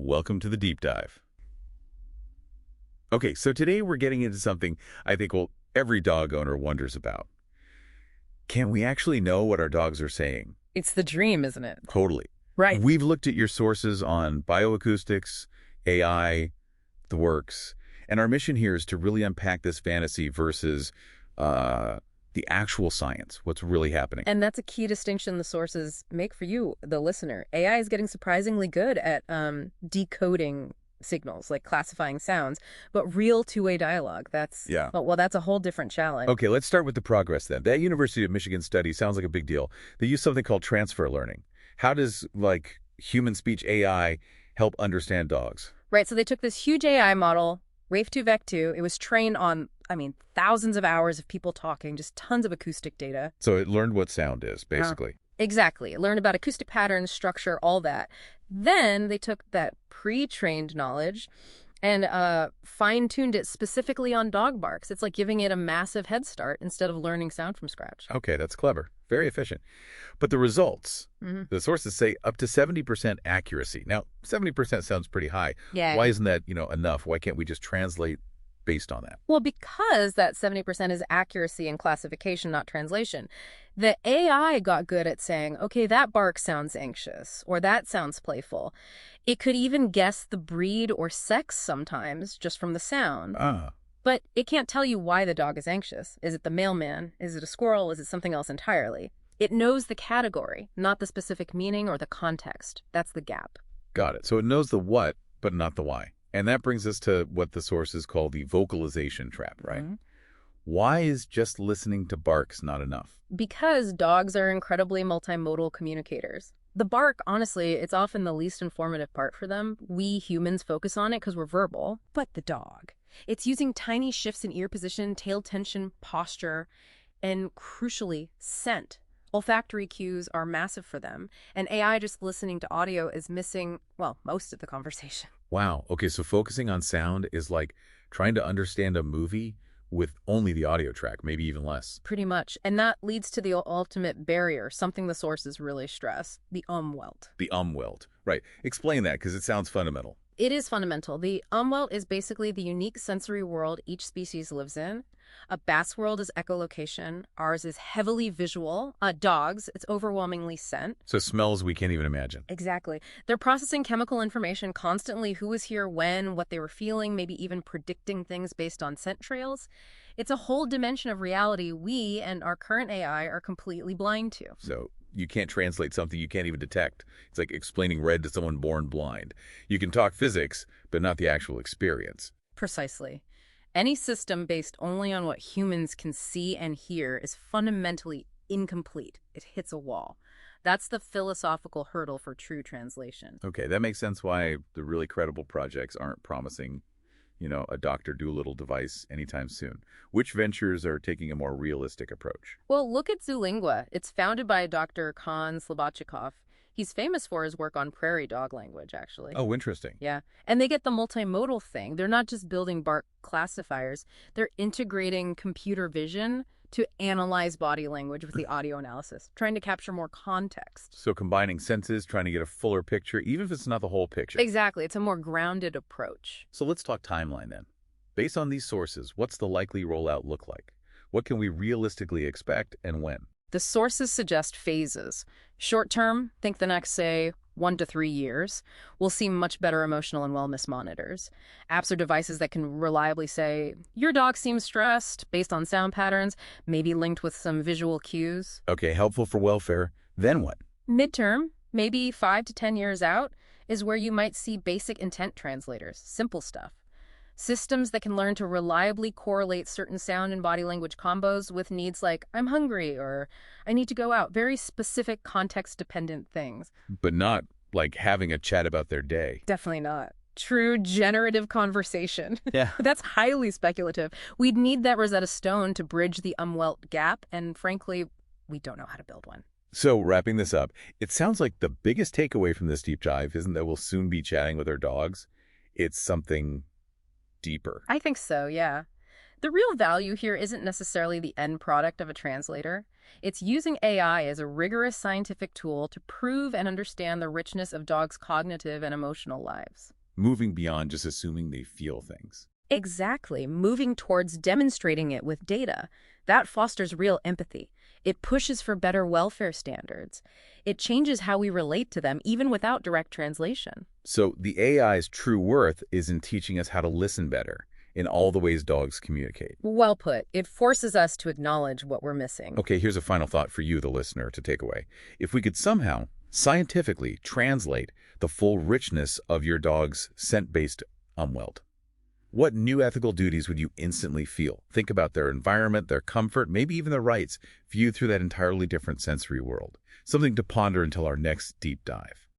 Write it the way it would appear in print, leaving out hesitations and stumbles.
Welcome to the deep dive. Okay, so today we're getting into something I think, well, every dog owner wonders about. Can we actually know what our dogs are saying? It's the dream, isn't it? Totally. Right. We've looked at your sources on bioacoustics, AI, the works, and our mission here is to really unpack this fantasy versus the actual science, what's really happening. And that's a key distinction the sources make for you, the listener. AI is getting surprisingly good at decoding signals, like classifying sounds, but real two-way dialogue, that's a whole different challenge. Okay, let's start with the progress then. That University of Michigan study sounds like a big deal. They use something called transfer learning. How does, human speech AI help understand dogs? Right, so they took this huge AI model, RAFE2-VEC2. It was trained on, thousands of hours of people talking, just tons of acoustic data. So it learned what sound is, basically. Exactly. It learned about acoustic patterns, structure, all that. Then they took that pre-trained knowledge and fine-tuned it specifically on dog barks. It's like giving it a massive head start instead of learning sound from scratch. Okay, that's clever. Very efficient. But the results, the sources say up to 70% accuracy. Now, 70% sounds pretty high. Yeah. Why isn't that, enough? Why can't we just translate based on that? Well, because that 70% is accuracy and classification, not translation. The AI got good at saying, okay, that bark sounds anxious, or that sounds playful. It could even guess the breed or sex sometimes just from the sound. But it can't tell you why the dog is anxious. Is it the mailman? Is it a squirrel? Is it something else entirely? It knows the category, not the specific meaning or the context. That's the gap. Got it. So it knows the what, but not the why. And that brings us to what the sources call the vocalization trap, right? Why is just listening to barks not enough? Because dogs are incredibly multimodal communicators. The bark, honestly, it's often the least informative part for them. We humans focus on it because we're verbal. But the dog, it's using tiny shifts in ear position, tail tension, posture, and crucially, scent. Olfactory cues are massive for them, and AI just listening to audio is missing, most of the conversation. Wow. Okay, so focusing on sound is like trying to understand a movie with only the audio track, maybe even less. Pretty much. And that leads to the ultimate barrier, something the sources really stress, the umwelt. The umwelt. Right. Explain that, because it sounds fundamental. It is fundamental. The umwelt is basically the unique sensory world each species lives in. A bass world is echolocation. Ours is heavily visual. Dogs, it's overwhelmingly scent. So smells we can't even imagine. Exactly. They're processing chemical information constantly, who was here when, what they were feeling, maybe even predicting things based on scent trails. It's a whole dimension of reality we and our current AI are completely blind to. So you can't translate something you can't even detect. It's like explaining red to someone born blind. You can talk physics, but not the actual experience. Precisely. Any system based only on what humans can see and hear is fundamentally incomplete. It hits a wall. That's the philosophical hurdle for true translation. Okay, that makes sense why the really credible projects aren't promising, a Dr. Dolittle device anytime soon. Which ventures are taking a more realistic approach? Well, look at Zoolingua. It's founded by Dr. Khan Slobodchikov. He's famous for his work on prairie dog language, actually. Oh, interesting. Yeah. And they get the multimodal thing. They're not just building bark classifiers. They're integrating computer vision to analyze body language with the audio analysis, trying to capture more context. So combining senses, trying to get a fuller picture, even if it's not the whole picture. Exactly. It's a more grounded approach. So let's talk timeline then. Based on these sources, what's the likely rollout look like? What can we realistically expect and when? The sources suggest phases. Short term, think the next, say, 1 to 3 years. We'll see much better emotional and wellness monitors. Apps or devices that can reliably say, your dog seems stressed, based on sound patterns, maybe linked with some visual cues. Okay, helpful for welfare. Then what? Midterm, maybe 5 to 10 years out, is where you might see basic intent translators, simple stuff. Systems that can learn to reliably correlate certain sound and body language combos with needs like, I'm hungry, or I need to go out. Very specific context-dependent things. But not like having a chat about their day. Definitely not. True generative conversation. Yeah. That's highly speculative. We'd need that Rosetta Stone to bridge the umwelt gap, and frankly, we don't know how to build one. So wrapping this up, it sounds like the biggest takeaway from this deep dive isn't that we'll soon be chatting with our dogs. It's something deeper. I think so, yeah. The real value here isn't necessarily the end product of a translator. It's using AI as a rigorous scientific tool to prove and understand the richness of dogs' cognitive and emotional lives. Moving beyond just assuming they feel things. Exactly, moving towards demonstrating it with data. That fosters real empathy. It pushes for better welfare standards. It changes how we relate to them, even without direct translation. So the AI's true worth is in teaching us how to listen better in all the ways dogs communicate. Well put. It forces us to acknowledge what we're missing. Okay, here's a final thought for you, the listener, to take away. If we could somehow scientifically translate the full richness of your dog's scent-based umwelt, what new ethical duties would you instantly feel? Think about their environment, their comfort, maybe even their rights, viewed through that entirely different sensory world. Something to ponder until our next deep dive.